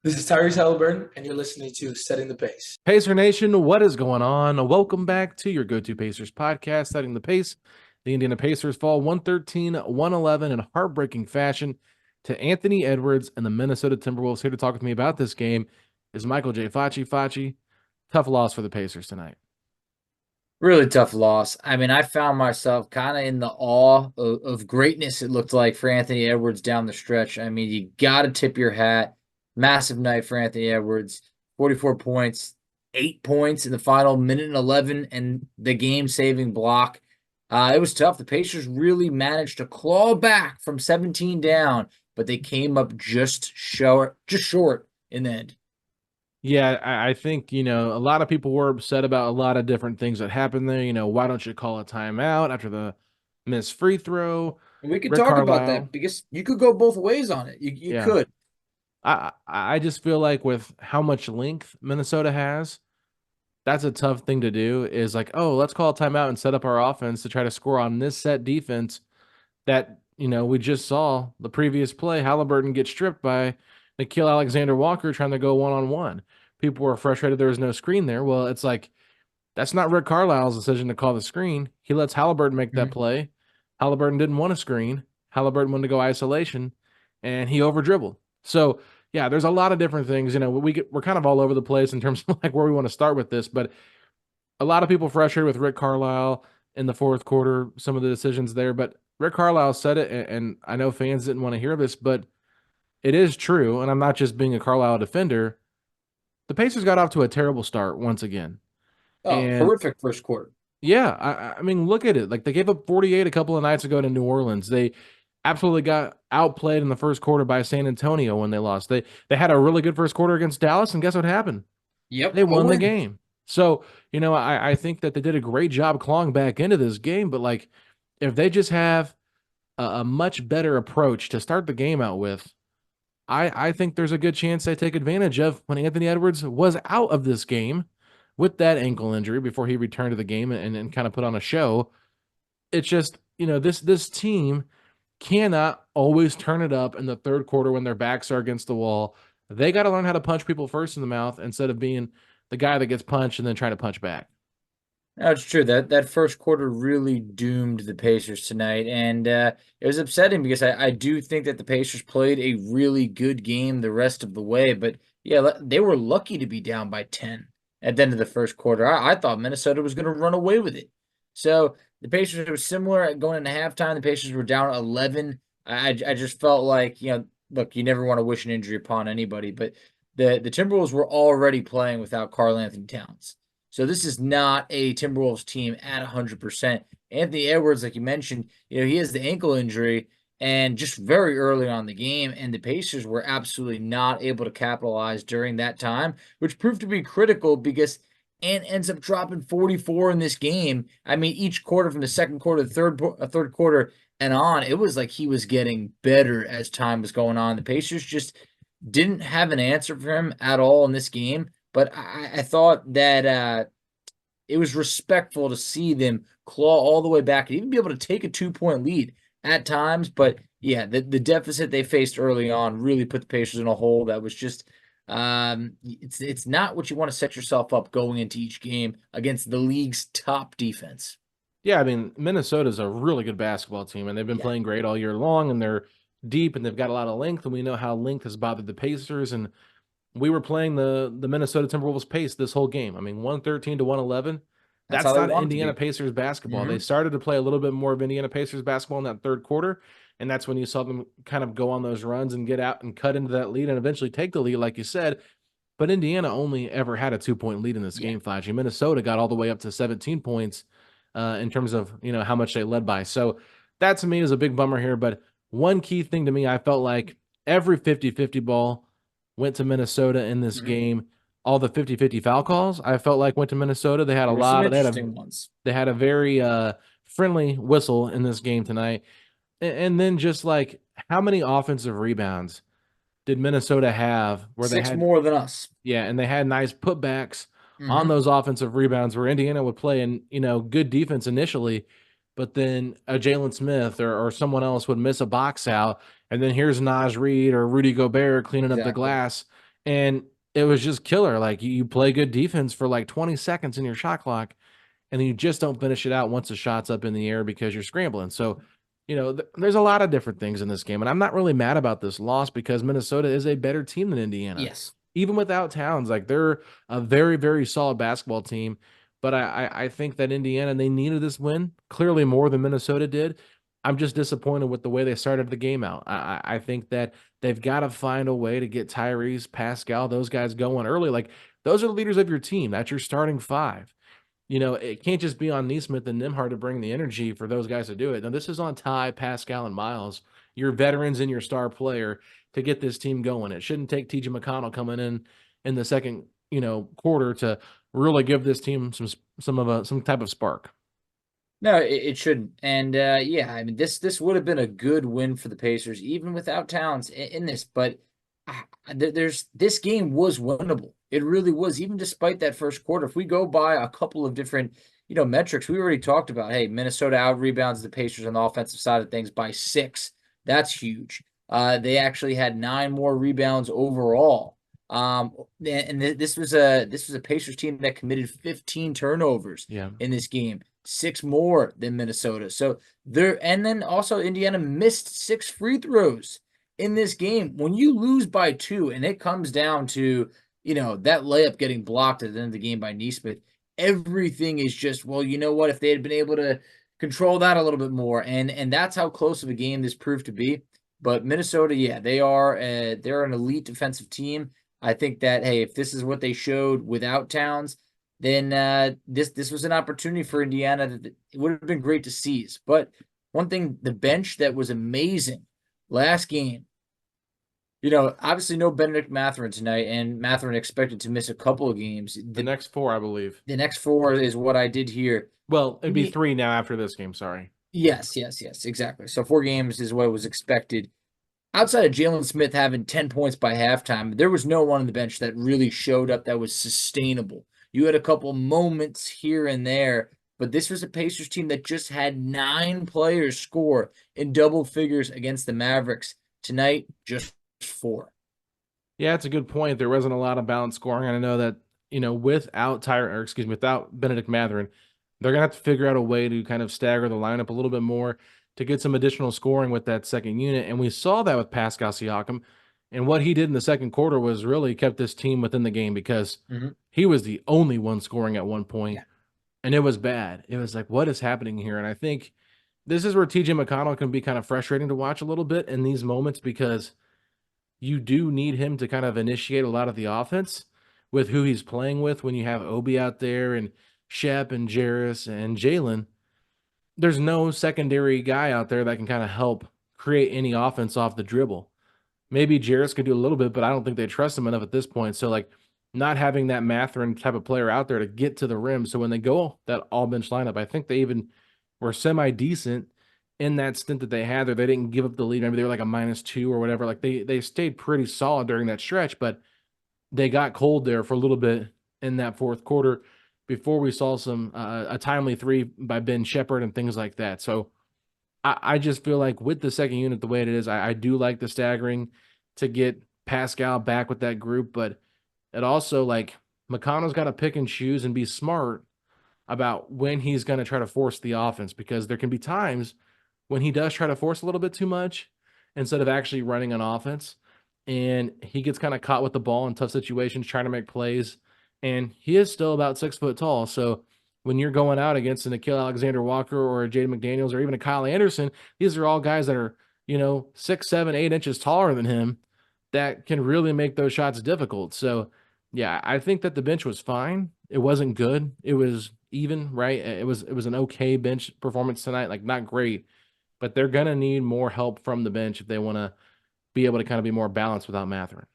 This is Tyrese Haliburton, and you're listening to Setting the Pace. Pacer Nation, what is going on? Welcome back to your go-to Pacers podcast, Setting the Pace. The Indiana Pacers fall 113-111 in heartbreaking fashion to Anthony Edwards and the Minnesota Timberwolves. Here to talk with me about this game is Michael J. Facci. Facci, tough loss for the Pacers tonight. Really tough loss. I mean, I found myself kind of in the awe of greatness it looked like for Anthony Edwards down the stretch. I mean, you got to tip your hat. Massive night for Anthony Edwards. 44 points, 8 points in the final minute and 11, and the game-saving block. It was tough. The Pacers really managed to claw back from 17 down, but they came up just short in the end. Yeah, I think, a lot of people were upset about a lot of different things that happened there. Why don't you call a timeout after the missed free throw? We could Rick talk about Carlisle. that because you could go both ways on it. You Yeah. could. I just feel like with how much length Minnesota has, that's a tough thing to do is like, oh, let's call a timeout and set up our offense to try to score on this set defense that, we just saw the previous play. Haliburton gets stripped by Nickeil Alexander-Walker trying to go one-on-one. People were frustrated there was no screen there. Well, it's like, that's not Rick Carlisle's decision to call the screen. He lets Haliburton make that play. Haliburton didn't want a screen. Haliburton wanted to go isolation, and he over-dribbled. So, yeah, there's a lot of different things. We're kind of all over the place in terms of like where we want to start with this, but a lot of people frustrated with Rick Carlisle in the fourth quarter, some of the decisions there. But Rick Carlisle said it, and I know fans didn't want to hear this, but it is true, and I'm not just being a Carlisle defender. The Pacers got off to a terrible start once again. Oh, And horrific first quarter. yeah, I mean, look at it. Like they gave up 48 a couple of nights ago to New Orleans. They absolutely got outplayed in the first quarter by San Antonio when they lost. They had a really good first quarter against Dallas, and guess what happened? Yep, They a won the win. game. So, I think that they did a great job clawing back into this game, but like if they just have a much better approach to start the game out with, I think there's a good chance they take advantage of when Anthony Edwards was out of this game with that ankle injury before he returned to the game and kind of put on a show. It's just, this team cannot always turn it up in the third quarter when their backs are against the wall. They got to learn how to punch people first in the mouth instead of being the guy that gets punched and then trying to punch back. That's true. That first quarter really doomed the Pacers tonight, and it was upsetting because I do think that the Pacers played a really good game the rest of the way. But yeah, they were lucky to be down by 10 at the end of the first quarter. I thought Minnesota was going to run away with it. So the Pacers were similar going into halftime. The Pacers were down 11. I just felt like, look, you never want to wish an injury upon anybody, but the Timberwolves were already playing without Karl Anthony Towns. So this is not a Timberwolves team at 100%. Anthony Edwards, like you mentioned, he has the ankle injury and just very early on in the game, and the Pacers were absolutely not able to capitalize during that time, which proved to be critical because Ant ends up dropping 44 in this game. I mean, each quarter from the second quarter to the third quarter and on, it was like he was getting better as time was going on. The Pacers just didn't have an answer for him at all in this game. But I thought that it was respectful to see them claw all the way back and even be able to take a 2-point lead at times. But yeah, the deficit they faced early on really put the Pacers in a hole that was just it's not what you want to set yourself up going into each game against the league's top defense. Yeah, I mean, Minnesota's a really good basketball team, and they've been playing great all year long, and they're deep, and they've got a lot of length, and we know how length has bothered the Pacers, and we were playing the Minnesota Timberwolves pace this whole game. I mean, 113-111. That's how That's they not want it to Indiana be. Pacers basketball. They started to play a little bit more of Indiana Pacers basketball in that third quarter, and that's when you saw them kind of go on those runs and get out and cut into that lead and eventually take the lead, like you said. But Indiana only ever had a 2-point lead in this game, Flashy. Minnesota got all the way up to 17 points in terms of how much they led by. So that to me is a big bummer here. But one key thing to me, I felt like every 50-50 ball went to Minnesota in this game. All the 50-50 foul calls, I felt like went to Minnesota. They had a There were some lot of interesting ones. they had a very friendly whistle in this game tonight. And then just like how many offensive rebounds did Minnesota have where they Six had more than us. yeah, and they had nice putbacks on those offensive rebounds where Indiana would play in, good defense initially, but then a Jalen Smith or someone else would miss a box out, and then here's Naz Reid or Rudy Gobert cleaning up the Exactly. glass, And it was just killer. Like you play good defense for like 20 seconds in your shot clock, and then you just don't finish it out once the shot's up in the air because you're scrambling. So, there's a lot of different things in this game, and I'm not really mad about this loss because Minnesota is a better team than Indiana. Yes. Even without Towns, like they're a very, very solid basketball team. But I think that Indiana, they needed this win clearly more than Minnesota did. I'm just disappointed with the way they started the game out. I think that they've got to find a way to get Tyrese, Pascal, those guys going early. Like those are the leaders of your team. That's your starting five. It can't just be on Neesmith and Nembhard to bring the energy for those guys to do it. Now, this is on Ty, Pascal, and Miles, your veterans and your star player, to get this team going. It shouldn't take TJ McConnell coming in the second, quarter to really give this team some type of spark. No, it shouldn't. And yeah, I mean this would have been a good win for the Pacers even without Towns in this. But this game was winnable. It really was, even despite that first quarter. If we go by a couple of different metrics, we already talked about. Hey, Minnesota out rebounds the Pacers on the offensive side of things by 6. That's huge. They actually had 9 more rebounds overall. And this was a Pacers team that committed 15 turnovers in this game. 6 more than Minnesota. So and then also Indiana missed 6 free throws in this game. When you lose by 2 and it comes down to, that layup getting blocked at the end of the game by Neesmith, everything is just, well, you know what, if they had been able to control that a little bit more, and that's how close of a game this proved to be. But Minnesota, yeah, they're an elite defensive team. I think that, hey, if this is what they showed without Towns, then this was an opportunity for Indiana that it would have been great to seize. But one thing, the bench that was amazing last game, obviously no Benedict Mathurin tonight, and Mathurin expected to miss a couple of games. The next 4, I believe. The next 4 is what I did here. Well, it'd be 3 now after this game, sorry. Yes, exactly. So 4 games is what was expected. Outside of Jalen Smith having 10 points by halftime, there was no one on the bench that really showed up that was sustainable. You had a couple moments here and there, but this was a Pacers team that just had 9 players score in double figures against the Mavericks. Tonight, just 4. Yeah, it's a good point. There wasn't a lot of balanced scoring. And I know that, without Benedict Mathurin, they're going to have to figure out a way to kind of stagger the lineup a little bit more to get some additional scoring with that second unit. And we saw that with Pascal Siakam. And what he did in the second quarter was really kept this team within the game because he was the only one scoring at one point. Yeah. And it was bad. It was like, what is happening here? And I think this is where TJ McConnell can be kind of frustrating to watch a little bit in these moments because you do need him to kind of initiate a lot of the offense with who he's playing with. When you have Obi out there and Shep and Jarris and Jalen, there's no secondary guy out there that can kind of help create any offense off the dribble. Maybe Jarris could do a little bit, but I don't think they trust him enough at this point. So, like, not having that Mathurin type of player out there to get to the rim. So when they go that all-bench lineup, I think they even were semi-decent in that stint that they had there. They didn't give up the lead. Maybe they were like a -2 or whatever. Like, they stayed pretty solid during that stretch, but they got cold there for a little bit in that fourth quarter before we saw some a timely 3 by Ben Shepherd and things like that. So I just feel like with the second unit the way it is, I do like the staggering to get Pascal back with that group, but it also, like, McConnell's got to pick and choose and be smart about when he's going to try to force the offense, because there can be times when he does try to force a little bit too much instead of actually running an offense, and he gets kind of caught with the ball in tough situations trying to make plays, and he is still about 6 foot tall, so when you're going out against an Nickeil Alexander-Walker or a Jaden McDaniels or even a Kyle Anderson, these are all guys that are, 6, 7, 8 inches taller than him that can really make those shots difficult. So, yeah, I think that the bench was fine. It wasn't good. It was even, right? It was an okay bench performance tonight, like not great, but they're going to need more help from the bench if they want to be able to kind of be more balanced without Mathurin.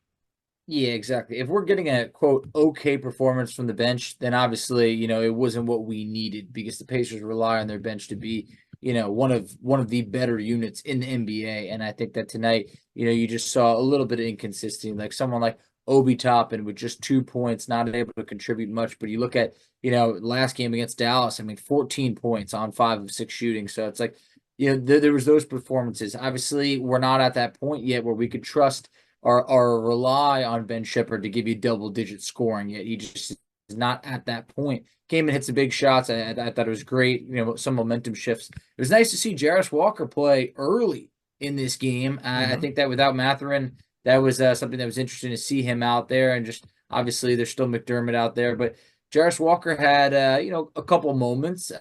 Yeah, exactly. If we're getting a, quote, okay performance from the bench, then obviously, it wasn't what we needed, because the Pacers rely on their bench to be, one of the better units in the NBA. And I think that tonight, you just saw a little bit of inconsistency, like someone like Obi Toppin with just 2 points, not able to contribute much. But you look at, last game against Dallas, 14 points on 5 of 6 shooting. So it's like, there was those performances. Obviously, we're not at that point yet where we could trust or rely on Ben Shepherd to give you double-digit scoring, yet he just is not at that point. Came and hit some big shots. I thought it was great. Some momentum shifts. It was nice to see Jarris Walker play early in this game. I think that without Mathurin, that was something that was interesting to see him out there. And just obviously, there's still McDermott out there, but Jarris Walker had a couple moments.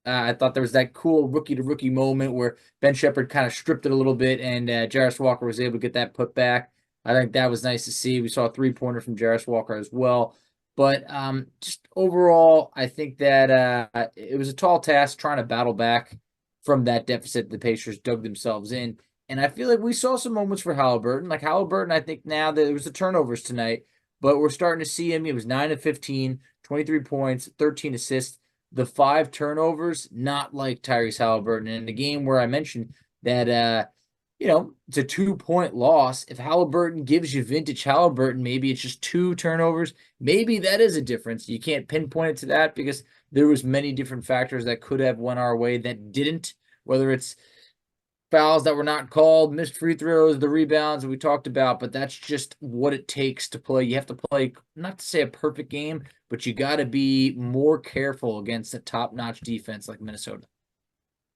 I thought there was that cool rookie-to-rookie moment where Ben Shepherd kind of stripped it a little bit, and Jarris Walker was able to get that put back. I think that was nice to see. We saw a three-pointer from Jarris Walker as well. But just overall, I think that it was a tall task trying to battle back from that deficit the Pacers dug themselves in. And I feel like we saw some moments for Haliburton. Like Haliburton, I think now that there was the turnovers tonight, but we're starting to see him. He was 9 of 15, 23 points, 13 assists. The 5 turnovers, not like Tyrese Haliburton. And in the game where I mentioned that it's a 2-point loss. If Haliburton gives you vintage Haliburton, maybe it's just 2 turnovers. Maybe that is a difference. You can't pinpoint it to that because there was many different factors that could have went our way that didn't, whether it's fouls that were not called, missed free throws, the rebounds that we talked about, but that's just what it takes to play. You have to play, not to say a perfect game, but you got to be more careful against a top-notch defense like Minnesota.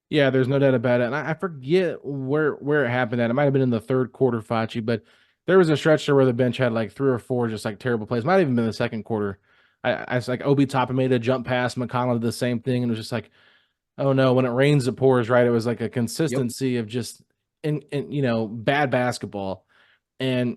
Yeah, there's no doubt about it. And I forget where it happened at. It might have been in the third quarter, Facci, but there was a stretch there where the bench had like 3 or 4 just like terrible plays. Might have even been the second quarter. I was like, Obi Toppin made a jump pass. McConnell did the same thing. And it was just like, oh no, when it rains, it pours, right? It was like a consistency of just in bad basketball. And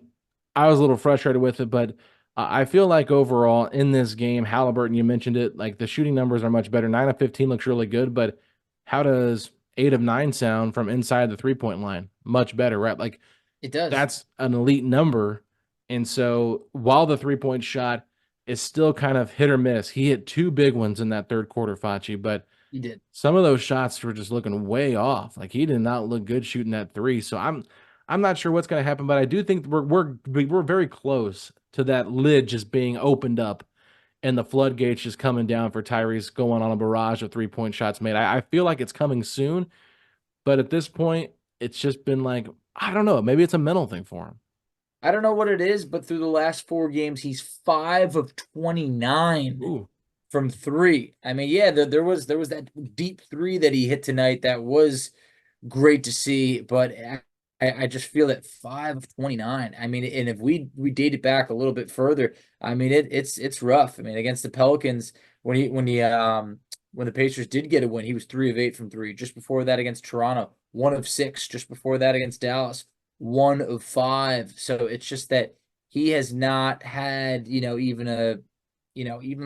I was a little frustrated with it, but I feel like overall in this game, Haliburton, you mentioned it, like the shooting numbers are much better. 9 of 15 looks really good, but how does 8 of 9 sound from inside the 3-point line? Much better, right? Like it does. That's an elite number. And so while the 3-point shot is still kind of hit or miss, he hit 2 big ones in that third quarter, Facci, but he did. Some of those shots were just looking way off. Like he did not look good shooting that 3. So I'm not sure what's going to happen, but I do think we're very close to that lid just being opened up and the floodgates just coming down for Tyrese going on a barrage of 3-point shots made. I feel like it's coming soon, but at this point, it's just been like, I don't know, maybe it's a mental thing for him. I don't know what it is, but through the last 4 games, he's 5 of 29. Ooh. From 3. I mean, yeah, there was that deep 3 that he hit tonight that was great to see, but I just feel that 5 of 29. I mean, and if we date it back a little bit further, I mean it's rough. I mean, against the Pelicans when the Pacers did get a win, he was 3 of 8 from 3. Just before that against Toronto, 1 of 6. Just before that against Dallas, 1 of 5. So it's just that he has not had even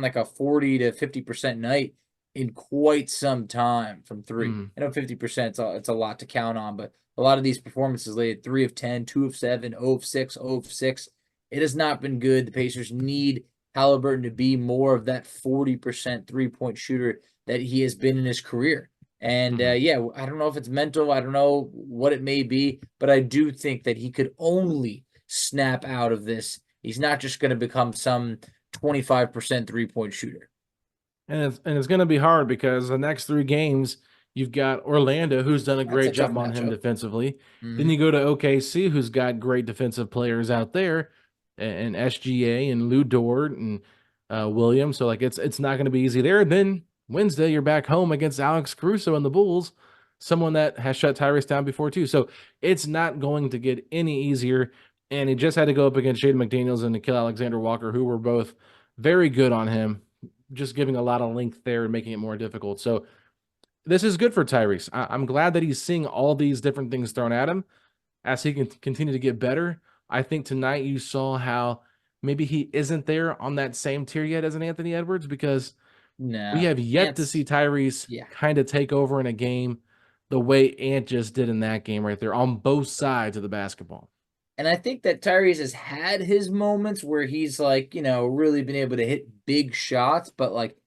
like a 40 to 50% night in quite some time from 3. I know 50% it's a lot to count on, but a lot of these performances laid 3 of 10, 2 of 7, 0 of 6, 0 of 6. It has not been good. The Pacers need Haliburton to be more of that 40% 3-point shooter that he has been in his career. And I don't know if it's mental. I don't know what it may be, but I do think that he could only snap out of this. He's not just going to become some 25% 3-point shooter. And it's going to be hard because the next 3 games, you've got Orlando, who's done a great job on him defensively. Then you go to OKC, who's got great defensive players out there, and SGA and Lou Dort and Williams. So like it's not going to be easy there. Then Wednesday, you're back home against Alex Caruso and the Bulls, someone that has shut Tyrese down before too. So it's not going to get any easier. And he just had to go up against Jaden McDaniels and Nickeil Alexander-Walker, who were both very good on him, just giving a lot of length there and making it more difficult. So this is good for Tyrese. I'm glad that he's seeing all these different things thrown at him as he can continue to get better. I think tonight you saw how maybe he isn't there on that same tier yet as an Anthony Edwards because we have yet to see Tyrese kind of take over in a game the way Ant just did in that game right there on both sides of the basketball. And I think that Tyrese has had his moments where he's like, really been able to hit big shots, but like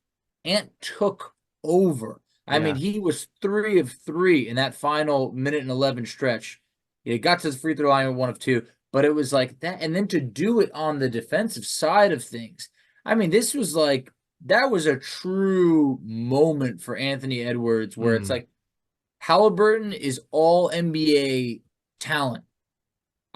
Ant took over. I mean, he was 3 of 3 in that final minute and 11 stretch. He got to his free throw line with 1 of 2, but it was like that. And then to do it on the defensive side of things, I mean, this was like, that was a true moment for Anthony Edwards where it's like Haliburton is all NBA talent.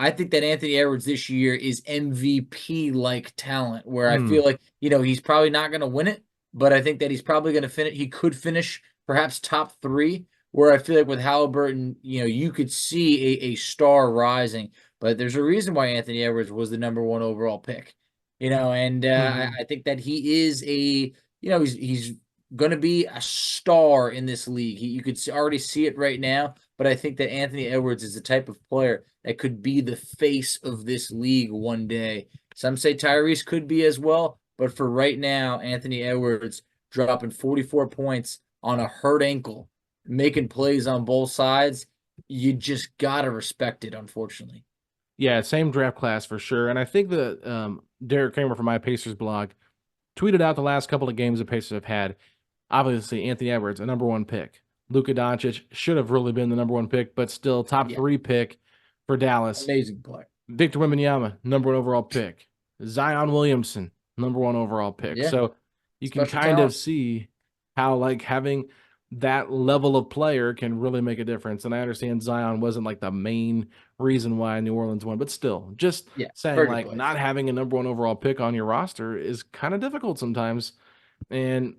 I think that Anthony Edwards this year is MVP-like talent, where I feel like, he's probably not going to win it, but I think that he's probably going to finish. He could finish perhaps top 3, where I feel like with Haliburton, you could see a star rising. But there's a reason why Anthony Edwards was the number 1 overall pick, and I think that he is he's going to be a star in this league. You could already see it right now, but I think that Anthony Edwards is the type of player that could be the face of this league one day. Some say Tyrese could be as well, but for right now, Anthony Edwards dropping 44 points on a hurt ankle, making plays on both sides, you just got to respect it, unfortunately. Yeah, same draft class for sure. And I think that Derek Kramer from my Pacers blog tweeted out the last couple of games the Pacers have had. Obviously, Anthony Edwards, a number 1 pick. Luka Doncic should have really been the number 1 pick, but still top 3 pick for Dallas. Amazing player. Victor Wembanyama, number 1 overall pick. Zion Williamson, number 1 overall pick. Yeah. So you can kind of see how like having that level of player can really make a difference. And I understand Zion wasn't like the main reason why New Orleans won, but still, just saying like not having a number 1 overall pick on your roster is kind of difficult sometimes. And,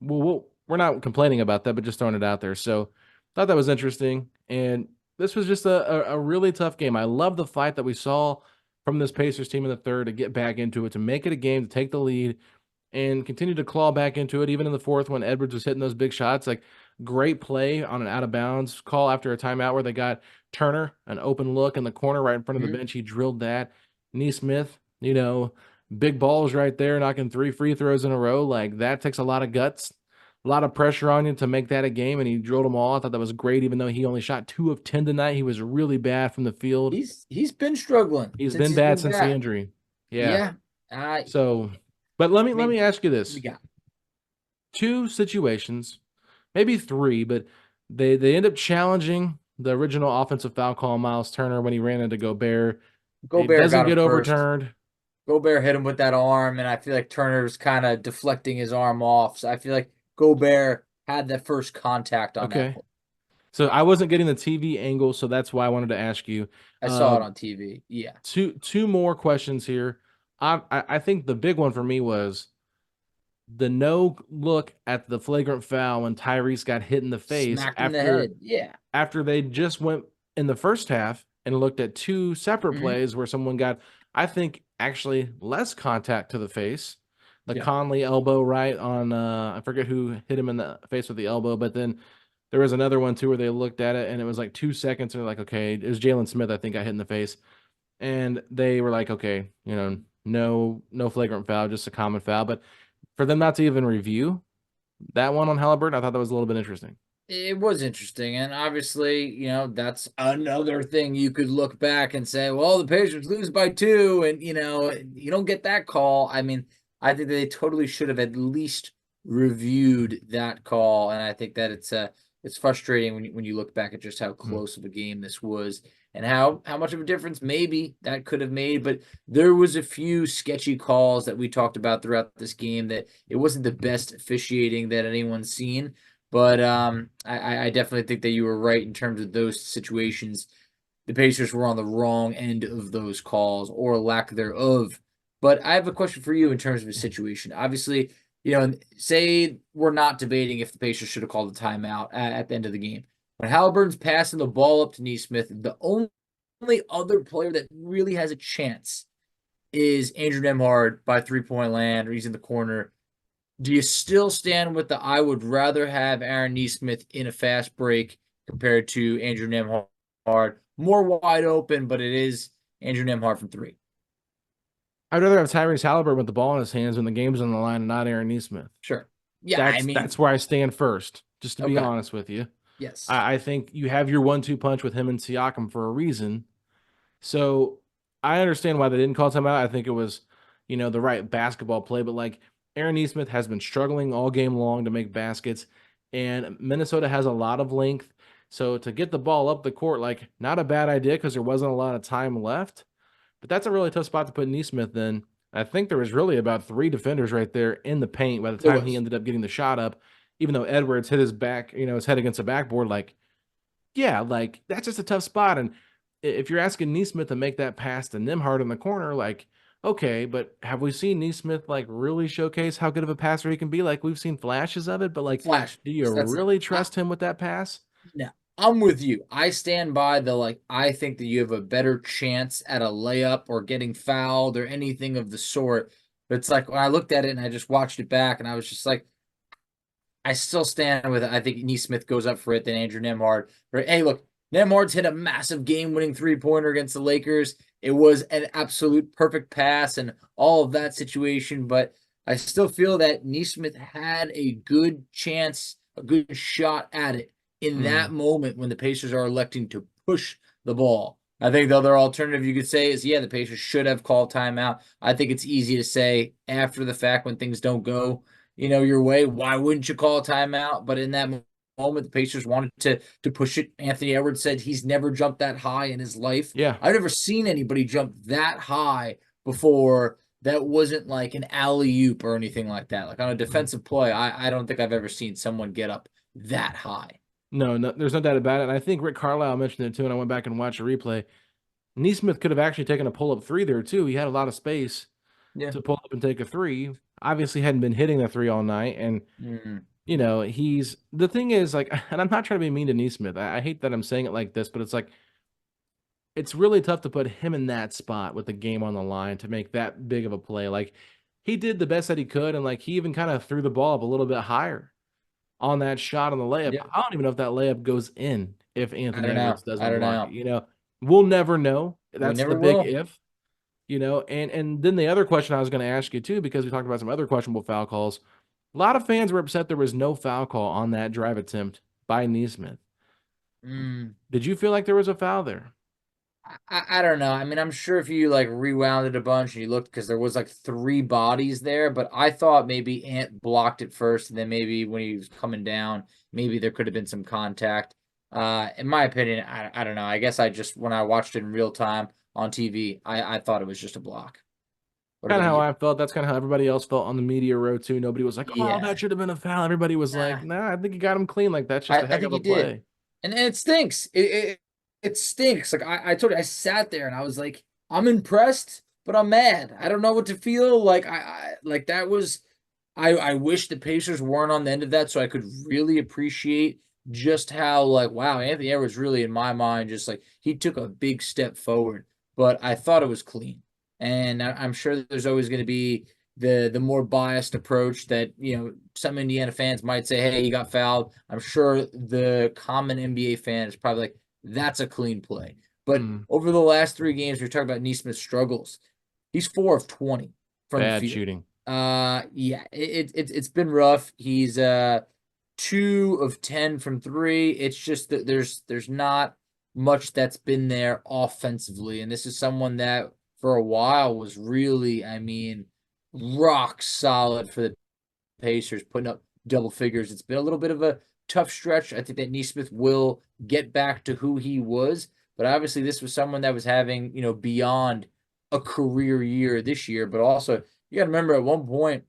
we're not complaining about that, but just throwing it out there. So thought that was interesting. And this was just a really tough game. I love the fight that we saw from this Pacers team in the third to get back into it, to make it a game, to take the lead and continue to claw back into it. Even in the fourth, when Edwards was hitting those big shots, like great play on an out of bounds call after a timeout where they got Turner, an open look in the corner right in front of the bench. He drilled that. Nesmith, big balls right there, knocking 3 free throws in a row. Like that takes a lot of guts, a lot of pressure on you to make that a game, and he drilled them all. I thought that was great, even though he only shot 2 of 10 tonight. He was really bad from the field. He's been struggling. He's been bad since the injury. Yeah. But let me ask you this: 2 situations, maybe 3, but they end up challenging the original offensive foul call on Miles Turner when he ran into Gobert. It doesn't get overturned. Gobert hit him with that arm, and I feel like Turner's kind of deflecting his arm off. So I feel like Gobert had that first contact on that. So I wasn't getting the TV angle, so that's why I wanted to ask you. I saw it on TV. Yeah. Two more questions here. I think the big one for me was the no look at the flagrant foul when Tyrese got hit in the face in the head. Yeah. After they just went in the first half and looked at 2 separate plays where someone got, I think, actually less contact to the face. The Conley elbow right on I forget who hit him in the face with the elbow, but then there was another one too where they looked at it and it was like 2 seconds and they're like, okay, it was Jalen Smith, I think, got hit in the face. And they were like, okay, no flagrant foul, just a common foul. But for them not to even review that one on Haliburton, I thought that was a little bit interesting. It was interesting, and obviously, that's another thing you could look back and say, well, the Pacers lose by 2, and, you don't get that call. I mean, I think they totally should have at least reviewed that call, and I think that it's frustrating when you look back at just how close of a game this was and how much of a difference maybe that could have made. But there was a few sketchy calls that we talked about throughout this game that it wasn't the best officiating that anyone's seen. But I definitely think that you were right in terms of those situations. The Pacers were on the wrong end of those calls or lack thereof. But I have a question for you in terms of a situation. Obviously, say we're not debating if the Pacers should have called a timeout at the end of the game. When Haliburton's passing the ball up to Nesmith, the only other player that really has a chance is Andrew Nembhard by 3-point land, or he's in the corner. Do you still stand with the I would rather have Aaron Nesmith in a fast break compared to Andrew Nembhard? More wide open, but it is Andrew Nembhard from 3. I'd rather have Tyrese Haliburton with the ball in his hands when the game's on the line and not Aaron Nesmith. Sure. Yeah, that's where I stand first, just to be honest with you. Yes. I think you have your 1-2 punch with him and Siakam for a reason. So I understand why they didn't call timeout. I think it was, the right basketball play, but like Aaron Nesmith has been struggling all game long to make baskets, and Minnesota has a lot of length. So to get the ball up the court, like not a bad idea because there wasn't a lot of time left. But that's a really tough spot to put Nesmith in. I think there was really about 3 defenders right there in the paint by the time he ended up getting the shot up, even though Edwards hit his back, his head against the backboard. Like, yeah, like that's just a tough spot. And if you're asking Neesmith to make that pass to Nembhard in the corner, like, okay, but have we seen Neesmith like really showcase how good of a passer he can be? Like we've seen flashes of it, but like, Flash. do you That's really trust him with that pass? no. I'm with you. I stand by the like. I think that you have a better chance at a layup or getting fouled or anything of the sort. But it's like when I looked at it and I just watched it back, and I was just like, I still stand with it. I think Neesmith goes up for it than Andrew Nembhard. Hey, look, Nembhard's hit a massive game-winning three-pointer against the Lakers. It was an absolute perfect pass and all of that situation, but I still feel that Neesmith had a good chance, a good shot at it in that moment when the Pacers are electing to push the ball. I think the other alternative you could say is, yeah, the Pacers should have called timeout. I think it's easy to say after the fact when things don't go your way. Why wouldn't you call a timeout? But in that moment, the Pacers wanted to push it. Anthony Edwards said he's never jumped that high in his life. Yeah. I've never seen anybody jump that high before. That wasn't like an alley-oop or anything like that. Like on a defensive play, I don't think I've ever seen someone get up that high. No, there's no doubt about it. And I think Rick Carlisle mentioned it too, and I went back and watched a replay. Neesmith could have actually taken a pull-up three there too. He had a lot of space to pull up and take a three. Obviously hadn't been hitting the three all night. And, the thing is, like, and I'm not trying to be mean to Neesmith. I hate that I'm saying it like this, but it's like, it's really tough to put him in that spot with the game on the line to make that big of a play. Like, he did the best that he could, and, like, he even kind of threw the ball up a little bit higher on that shot on the layup. Yeah. I don't even know if that layup goes in if Anthony Edwards doesn't block it. We'll never know. That's the big if. And then the other question I was going to ask you too, because we talked about some other questionable foul calls. A lot of fans were upset there was no foul call on that drive attempt by Neesmith. Did you feel like there was a foul there? I don't know. I mean, I'm sure if you like rewound it a bunch and you looked, because there was like three bodies there, but I thought maybe Ant blocked it first, and then maybe when he was coming down, maybe there could have been some contact. In my opinion, I don't know. I guess when I watched it in real time on TV, I thought it was just a block. Kind of how I felt. That's kind of how everybody else felt on the media row too. Nobody was like, "Oh, that should have been a foul." Everybody was like, "Nah, I think he got him clean. Like that's just a heck of a play." And it stinks. It stinks. Like I told you, I sat there and I was like, I'm impressed, but I'm mad. I don't know what to feel. Like that was. I wish the Pacers weren't on the end of that, so I could really appreciate just how wow, Anthony Edwards really, in my mind, just like he took a big step forward. But I thought it was clean. And I'm sure there's always going to be the more biased approach that, some Indiana fans might say, hey, he got fouled. I'm sure the common NBA fan is probably like, that's a clean play. But over the last 3 games, we're talking about Neesmith's struggles. He's 4 of 20 from the field. Shooting. Yeah, it's been rough. He's 2 of 10 from 3. It's just that there's not much that's been there offensively. And this is someone that for a while was really, rock solid for the Pacers, putting up double figures. It's been a little bit of a tough stretch. I think that Neesmith will get back to who he was, but obviously this was someone that was having, beyond a career year this year, but also you got to remember at one point,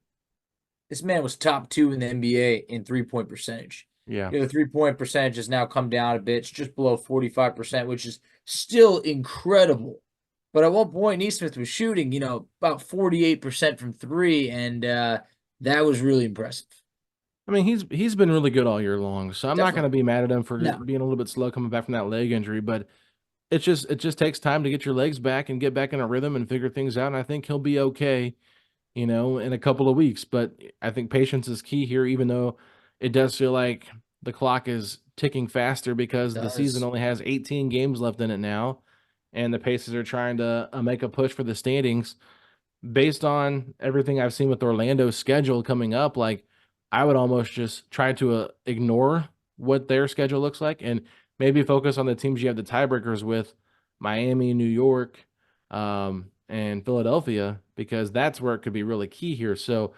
this man was top 2 in the NBA in 3-point percentage. Yeah. The 3-point percentage has now come down a bit. It's just below 45%, which is still incredible. But at one point, Neesmith was shooting, about 48% from 3, and that was really impressive. I mean, he's been really good all year long, so I'm not going to be mad at him for being a little bit slow coming back from that leg injury. But it just takes time to get your legs back and get back in a rhythm and figure things out. And I think he'll be okay, in a couple of weeks. But I think patience is key here, even though it does feel like the clock is ticking faster because the season only has 18 games left in it now. And the Pacers are trying to make a push for the standings. Based on everything I've seen with Orlando's schedule coming up, I would almost just try to ignore what their schedule looks like and maybe focus on the teams you have the tiebreakers with, Miami, New York, and Philadelphia, because that's where it could be really key here. So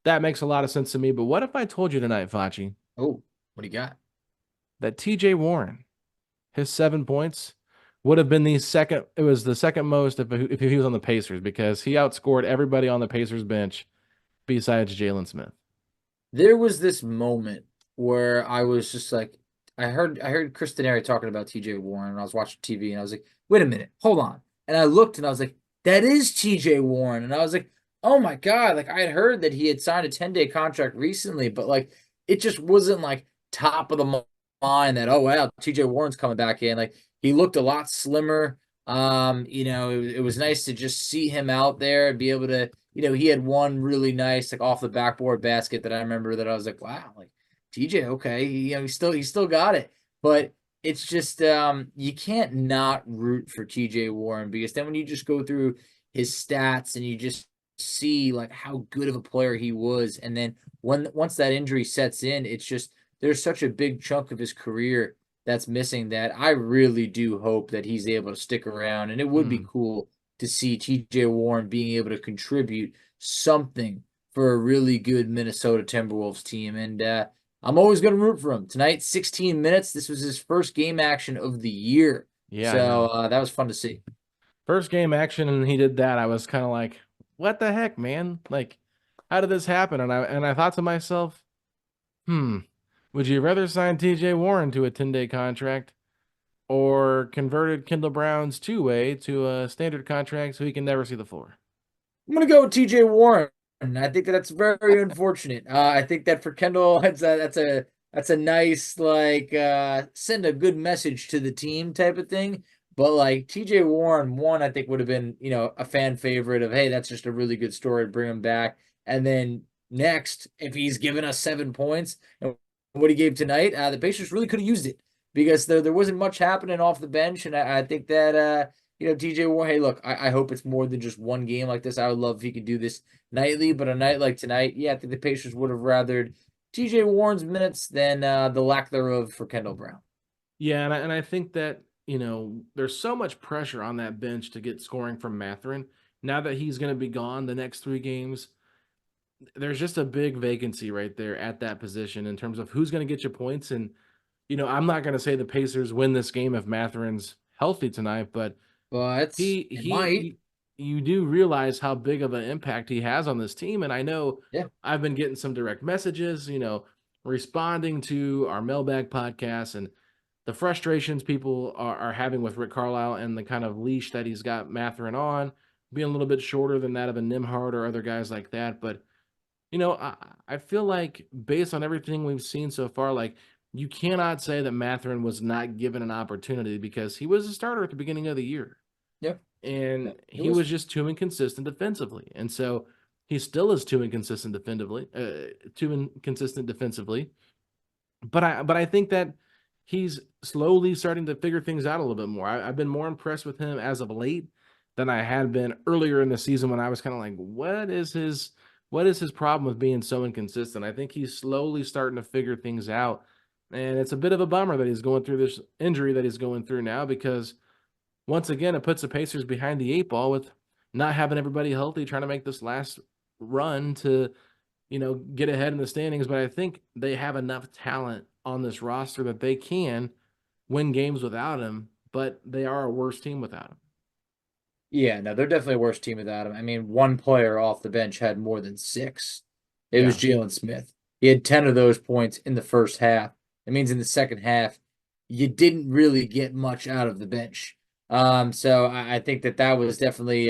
that makes a lot of sense to me. But what if I told you tonight, Facci? Oh, what do you got? That TJ Warren, his 7 points, would have been the second most if he was on the Pacers, because he outscored everybody on the Pacers bench besides Jalen Smith. There was this moment where I was just like, I heard Chris Denari talking about TJ Warren, and I was watching TV, and I was like, wait a minute, hold on. And I looked, and I was like, that is TJ Warren. And I was like, oh my God, like I had heard that he had signed a 10-day contract recently, but like it just wasn't like top of the mind that, oh wow, TJ Warren's coming back in. Like he looked a lot slimmer. It was nice to just see him out there and be able to, he had one really nice like off the backboard basket that I remember that I was like, wow, like TJ, okay, he still got it. But it's just you can't not root for TJ Warren, because then when you just go through his stats and you just see like how good of a player he was, and then once that injury sets in, it's just there's such a big chunk of his career that's missing, that I really do hope that he's able to stick around. And it would be cool to see TJ Warren being able to contribute something for a really good Minnesota Timberwolves team. And I'm always going to root for him. Tonight, 16 minutes. This was his first game action of the year. Yeah. So that was fun to see. First game action, and he did that. I was kind of like, what the heck, man? Like, how did this happen? And I thought to myself, would you rather sign TJ Warren to a 10-day contract or converted Kendall Brown's two-way to a standard contract so he can never see the floor? I'm going to go with TJ Warren. I think that's very unfortunate. I think that for Kendall, that's a nice, like, send a good message to the team type of thing. But like TJ Warren, one, I think would have been, a fan favorite of, hey, that's just a really good story, bring him back. And then next, if he's given us 7 points and what he gave tonight, the Pacers really could have used it, because there wasn't much happening off the bench. And I think that, TJ Warren, hey, look, I hope it's more than just one game like this. I would love if he could do this nightly, but a night like tonight, yeah, I think the Pacers would have rathered TJ Warren's minutes than the lack thereof for Kendall Brown. Yeah, and I think that, there's so much pressure on that bench to get scoring from Mathurin. Now that he's going to be gone the next 3 games, there's just a big vacancy right there at that position in terms of who's going to get you points. And, I'm not going to say the Pacers win this game if Mathurin's healthy tonight, but you do realize how big of an impact he has on this team. And I know I've been getting some direct messages, responding to our mailbag podcast and the frustrations people are having with Rick Carlisle and the kind of leash that he's got Mathurin on, being a little bit shorter than that of a Nembhard or other guys like that. But, I feel like based on everything we've seen so far, like you cannot say that Mathurin was not given an opportunity, because he was a starter at the beginning of the year. Yep. And he was just too inconsistent defensively. And so he still is too inconsistent defensively. But I think that he's slowly starting to figure things out a little bit more. I've been more impressed with him as of late than I had been earlier in the season, when I was kind of like, what is his problem with being so inconsistent? I think he's slowly starting to figure things out. And it's a bit of a bummer that he's going through this injury that he's going through now, because once again, it puts the Pacers behind the 8 ball with not having everybody healthy, trying to make this last run to, get ahead in the standings. But I think they have enough talent on this roster that they can win games without him, but they are a worse team without him. Yeah, no, they're definitely a worse team without him. I mean, one player off the bench had more than 6. It was Jalen Smith. He had 10 of those points in the first half. It means in the second half, you didn't really get much out of the bench. So I think that was definitely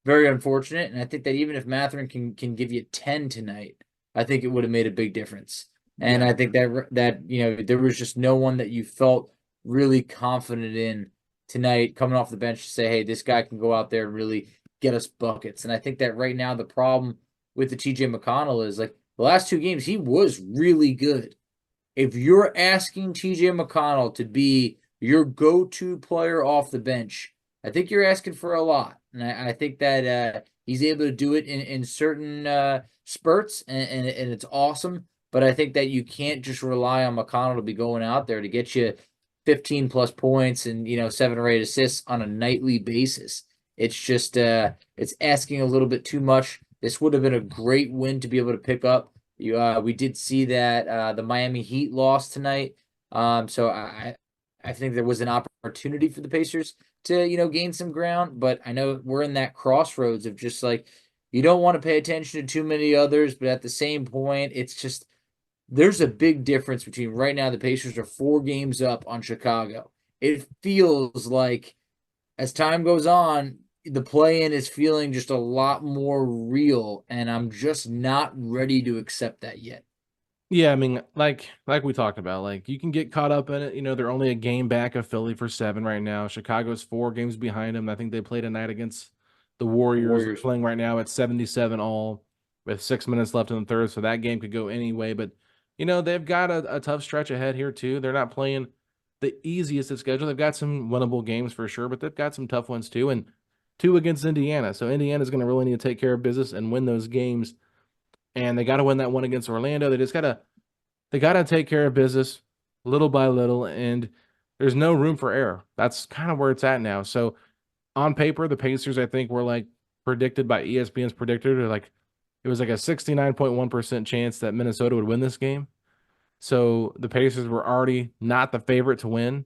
very unfortunate. And I think that even if Mathurin can give you 10 tonight, I think it would have made a big difference. And I think that there was just no one that you felt really confident in tonight coming off the bench to say, hey, this guy can go out there and really get us buckets. And I think that right now the problem with the TJ McConnell is, like, the last 2 games, he was really good. If you're asking TJ McConnell to be your go-to player off the bench, I think you're asking for a lot. And I think that he's able to do it in certain spurts, and it's awesome. But I think that you can't just rely on McConnell to be going out there to get you 15 plus points and 7 or 8 assists on a nightly basis. It's just it's asking a little bit too much. This would have been a great win to be able to pick up. We did see that the Miami Heat lost tonight. So I think there was an opportunity for the Pacers to gain some ground, but I know we're in that crossroads of just like, you don't want to pay attention to too many others, but at the same point, it's just there's a big difference between right now the Pacers are 4 games up on Chicago. It feels like as time goes on, the play-in is feeling just a lot more real, and I'm just not ready to accept that yet. Yeah, I mean, like we talked about, like you can get caught up in it. You know, they're only a game back of Philly for 7 right now. Chicago's 4 games behind them. I think they played tonight against the Warriors. They're Warriors. playing right now at 77 all with 6 minutes left in the third, so that game could go any way. But you know, they've got a tough stretch ahead here too. They're not playing the easiest of schedule. They've got some winnable games for sure, but they've got some tough ones too, and 2 against Indiana. So Indiana's going to really need to take care of business and win those games. And they got to win that one against Orlando. They got to take care of business little by little, and there's no room for error. That's kind of where it's at now. So on paper, the Pacers, I think, were like predicted by ESPN's predictor, like it was like a 69.1% chance that Minnesota would win this game. So the Pacers were already not the favorite to win.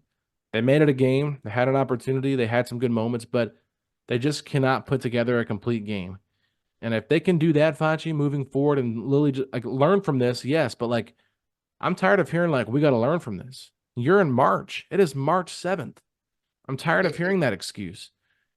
They made it a game. They had an opportunity. They had some good moments, but they just cannot put together a complete game. And if they can do that, Facci, moving forward, and Lily just, like learn from this, yes, but like I'm tired of hearing like we got to learn from this. You're in March. It is March 7th. I'm tired of hearing that excuse.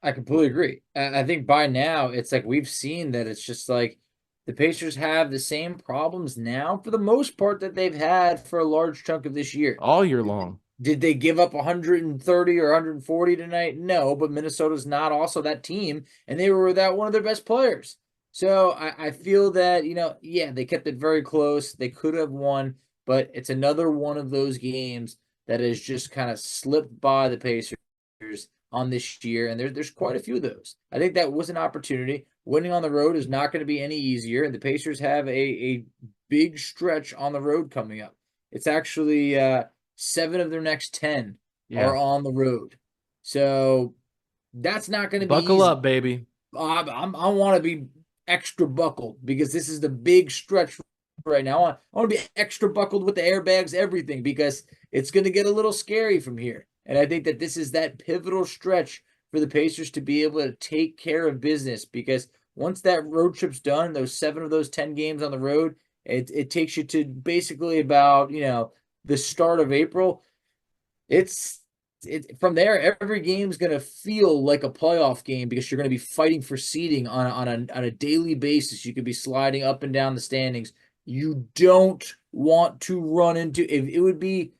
I completely agree. I think by now it's like we've seen that it's just like the Pacers have the same problems now for the most part that they've had for a large chunk of this year. All year long. Did they give up 130 or 140 tonight? No, but Minnesota's not also that team, and they were without one of their best players. So I feel that, yeah, they kept it very close. They could have won, but it's another one of those games that has just kind of slipped by the Pacers on this year, and there's quite a few of those. I think that was an opportunity. Winning on the road is not going to be any easier, and the Pacers have a big stretch on the road coming up. It's actually 7 of their next 10 are on the road. So that's not going to be Buckle easy. up, baby. I want to be extra buckled because this is the big stretch right now. I want to be extra buckled with the airbags, everything, because it's going to get a little scary from here. And I think that this is that pivotal stretch for the Pacers to be able to take care of business, because once that road trip's done, those 7 of those 10 games on the road, it takes you to basically about, the start of April. It's from there, every game is going to feel like a playoff game because you're going to be fighting for seeding on a daily basis. You could be sliding up and down the standings. You don't want to run into it would be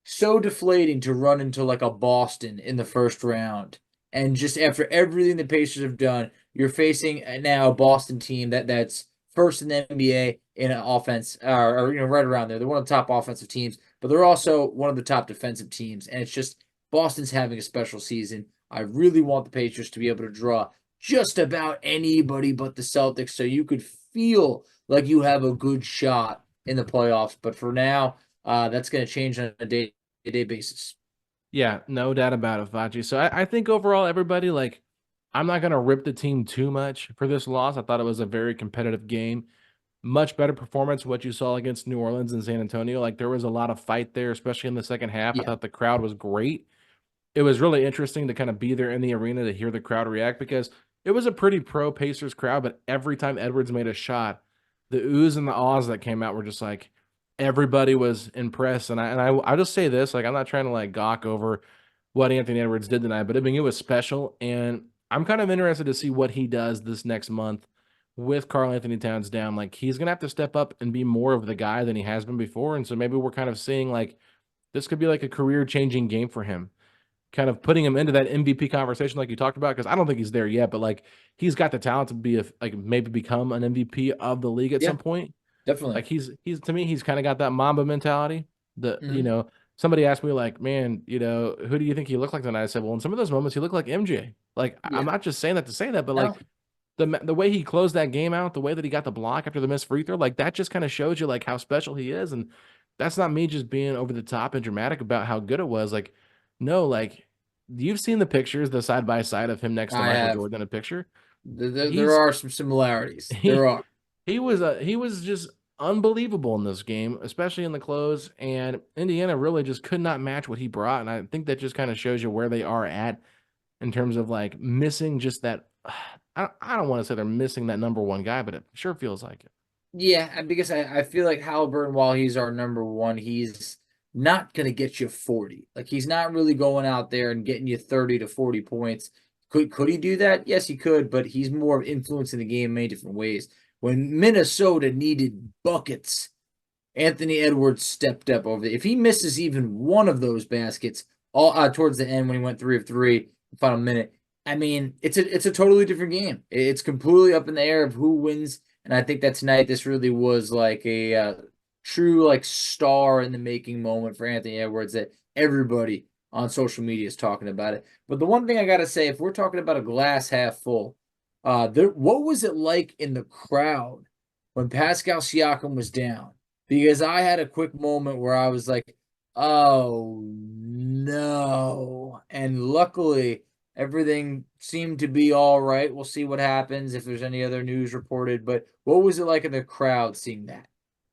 so deflating to run into like a Boston in the first round. And just after everything the Pacers have done, you're facing now a Boston team that's first in the NBA in an offense, or right around there. They're one of the top offensive teams, but they're also one of the top defensive teams. And it's just Boston's having a special season. I really want the Pacers to be able to draw just about anybody but the Celtics, so you could feel like you have a good shot in the playoffs. But for now, that's going to change on a day-to-day basis. Yeah, no doubt about it, Facci. So I think overall, everybody, like, I'm not going to rip the team too much for this loss. I thought it was a very competitive game. Much better performance what you saw against New Orleans and San Antonio. Like, there was a lot of fight there, especially in the second half. Yeah. I thought the crowd was great. It was really interesting to kind of be there in the arena to hear the crowd react, because it was a pretty pro Pacers crowd, but every time Edwards made a shot, the oohs and the ahs that came out were just like, everybody was impressed. And I'll just say this, like, I'm not trying to like gawk over what Anthony Edwards did tonight, but I mean, it was special. And I'm kind of interested to see what he does this next month with Karl Anthony Towns down. Like, he's going to have to step up and be more of the guy than he has been before. And so maybe we're kind of seeing like, this could be like a career changing game for him, kind of putting him into that MVP conversation like you talked about, because I don't think he's there yet, but like he's got the talent to be like maybe become an MVP of the league at some point. Definitely. Like he's to me, he's kind of got that Mamba mentality. Somebody asked me like, man, who do you think he looked like tonight? I said, well, in some of those moments he looked like MJ. Like I'm not just saying that to say that, but like the way he closed that game out, the way that he got the block after the missed free throw, like that just kind of shows you like how special he is. And that's not me just being over the top and dramatic about how good it was. Like, no, like you've seen the pictures, the side by side of him next to Michael Jordan in a picture. There are some similarities. There are. He was just unbelievable in this game, especially in the close. And Indiana really just could not match what he brought. And I think that just kind of shows you where they are at in terms of like missing just that. I don't want to say they're missing that number one guy, but it sure feels like it. Yeah, because I feel like Haliburton, while he's our number one, he's not going to get you 40. Like, he's not really going out there and getting you 30 to 40 points. Could he do that? Yes, he could, but he's more of influencing the game in many different ways. When Minnesota needed buckets, Anthony Edwards stepped up over there. If he misses even one of those baskets all towards the end when he went 3 of 3, the final minute, I mean, it's a totally different game. It's completely up in the air of who wins. And I think that tonight this really was like a true like star in the making moment for Anthony Edwards that everybody on social media is talking about it. But the one thing I gotta say, if we're talking about a glass half full, what was it like in the crowd when Pascal Siakam was down? Because I had a quick moment where I was like, oh no. And luckily, everything seemed to be all right. We'll see what happens if there's any other news reported. But what was it like in the crowd seeing that?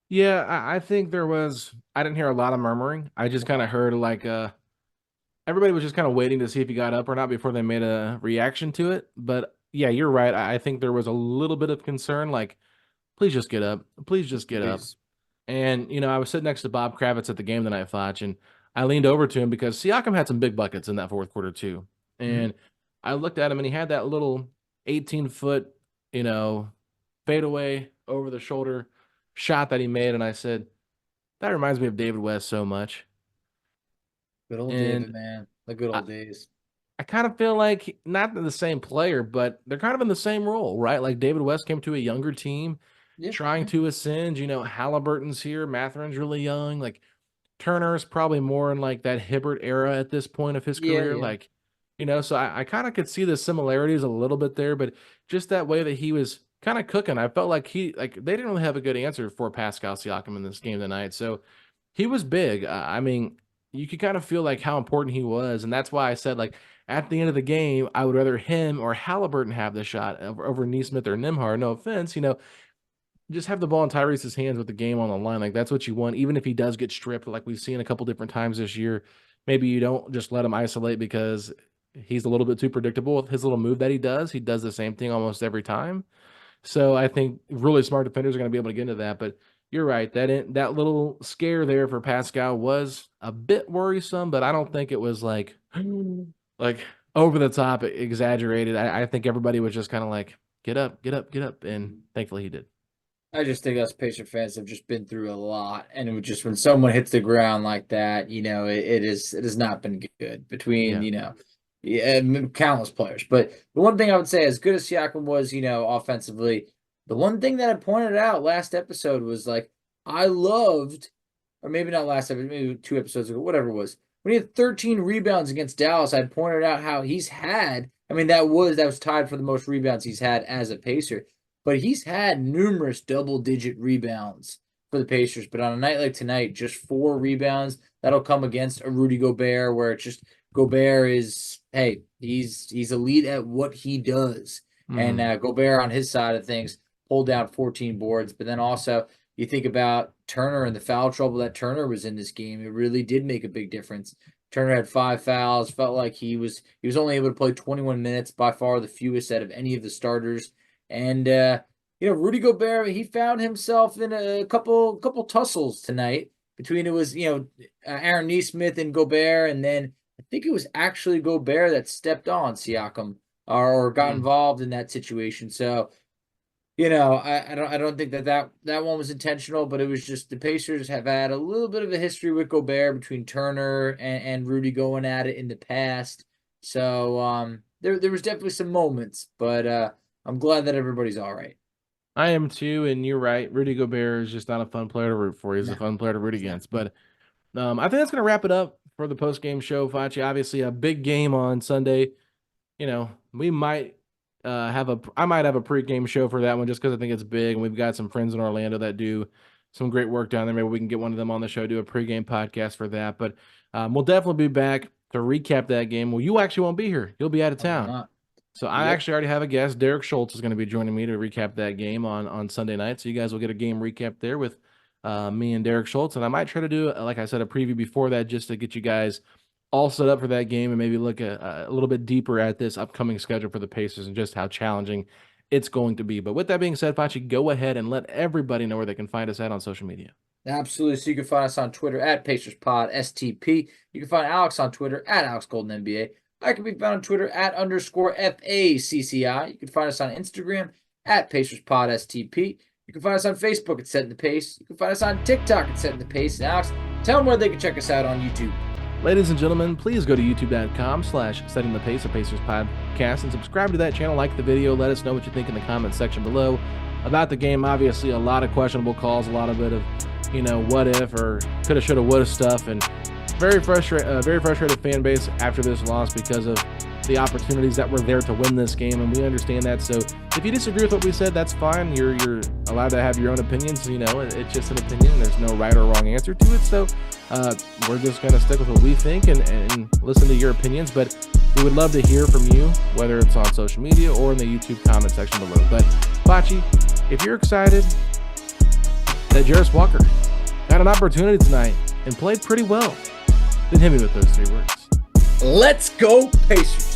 Yeah, I think I didn't hear a lot of murmuring. I just kind of heard like everybody was just kind of waiting to see if he got up or not before they made a reaction to it. But yeah, you're right. I think there was a little bit of concern, like, please just get up. Please just get up. Please. And, I was sitting next to Bob Kravitz at the game tonight, Foch, and I leaned over to him because Siakam had some big buckets in that fourth quarter, too. Mhm. And I looked at him, and he had that little 18-foot, fadeaway over the shoulder shot that he made. And I said, that reminds me of David West so much. Good old David, And man. The good I, old days. I kind of feel like not the same player, but they're kind of in the same role, right? Like David West came to a younger team Yeah. trying to ascend. Haliburton's here. Mathurin's really young. Like Turner's probably more in like that Hibbert era at this point of his Yeah, career. yeah. Like, so I kind of could see the similarities a little bit there, but just that way that he was kind of cooking. I felt like they didn't really have a good answer for Pascal Siakam in this game tonight. So he was big. I mean, you could kind of feel like how important he was. And that's why I said, like, at the end of the game, I would rather him or Halliburton have the shot over Neesmith or Nembhard. No offense, just have the ball in Tyrese's hands with the game on the line. Like, that's what you want. Even if he does get stripped, like we've seen a couple different times this year, maybe you don't just let him isolate because he's a little bit too predictable with his little move that he does. He does the same thing almost every time. So I think really smart defenders are going to be able to get into that. But you're right. That little scare there for Pascal was a bit worrisome, but I don't think it was like over the top exaggerated. I think everybody was just kind of like, get up, get up, get up. And thankfully he did. I just think us Pacer fans have just been through a lot, and it was just when someone hits the ground like that, it has not been good between Yeah. yeah, countless players. But the one thing I would say, as good as Siakam was, offensively, the one thing that I pointed out last episode was like I loved, or maybe not last episode, maybe 2 episodes ago, whatever it was, when he had 13 rebounds against Dallas. I pointed out how he's had. I mean, that was tied for the most rebounds he's had as a Pacer. But he's had numerous double-digit rebounds for the Pacers. But on a night like tonight, just 4 rebounds. That'll come against a Rudy Gobert, where it's just Gobert is, hey, he's elite at what he does. Mhm. And Gobert on his side of things pulled down 14 boards. But then also you think about Turner and the foul trouble that Turner was in this game. It really did make a big difference. Turner had 5 fouls. Felt like he was only able to play 21 minutes, by far the fewest out of any of the starters. And Rudy Gobert, he found himself in a couple tussles tonight between Aaron Neesmith and Gobert, and then I think it was actually Gobert that stepped on Siakam or got Mhm. involved in that situation. So I don't think that one was intentional, but it was just the Pacers have had a little bit of a history with Gobert between Turner and Rudy going at it in the past. So there was definitely some moments, but I'm glad that everybody's all right. I am too, and you're right. Rudy Gobert is just not a fun player to root for. He's a No, fun player to root he's not. against. But I think that's going to wrap it up for the post game show, Facci. Obviously, a big game on Sunday. We might I might have a pregame show for that one just because I think it's big, and we've got some friends in Orlando that do some great work down there. Maybe we can get one of them on the show, do a pregame podcast for that. But we'll definitely be back to recap that game. Well, you actually won't be here; you'll be out of I will town. not. So I Yep. actually already have a guest. Derek Schultz is going to be joining me to recap that game on Sunday night. So you guys will get a game recap there with me and Derek Schultz. And I might try to do, like I said, a preview before that just to get you guys all set up for that game and maybe look a little bit deeper at this upcoming schedule for the Pacers and just how challenging it's going to be. But with that being said, Facci, go ahead and let everybody know where they can find us at on social media. Absolutely. So you can find us on Twitter at PacersPod STP. You can find Alex on Twitter at AlexGoldenNBA. I can be found on Twitter at _FACCI. You can find us on Instagram at PacersPod STP. You can find us on Facebook at Setting the Pace. You can find us on TikTok at Setting the Pace. And Alex, tell them where they can check us out on YouTube. Ladies and gentlemen, please go to youtube.com/settingthepace, a Pacers podcast, and subscribe to that channel. Like the video. Let us know what you think in the comment section below about the game. Obviously, a lot of questionable calls, a lot of bit of, what if or coulda, shoulda, woulda stuff, and very frustrated fan base after this loss because of the opportunities that were there to win this game, and we understand that. So if you disagree with what we said, that's fine. You're allowed to have your own opinions. It's just an opinion. There's no right or wrong answer to it. So we're just going to stick with what we think and listen to your opinions. But we would love to hear from you, whether it's on social media or in the YouTube comment section below. But Facci, if you're excited that Jarris Walker got an opportunity tonight and played pretty well, then hit me with those 3 words. Let's go, Pacers.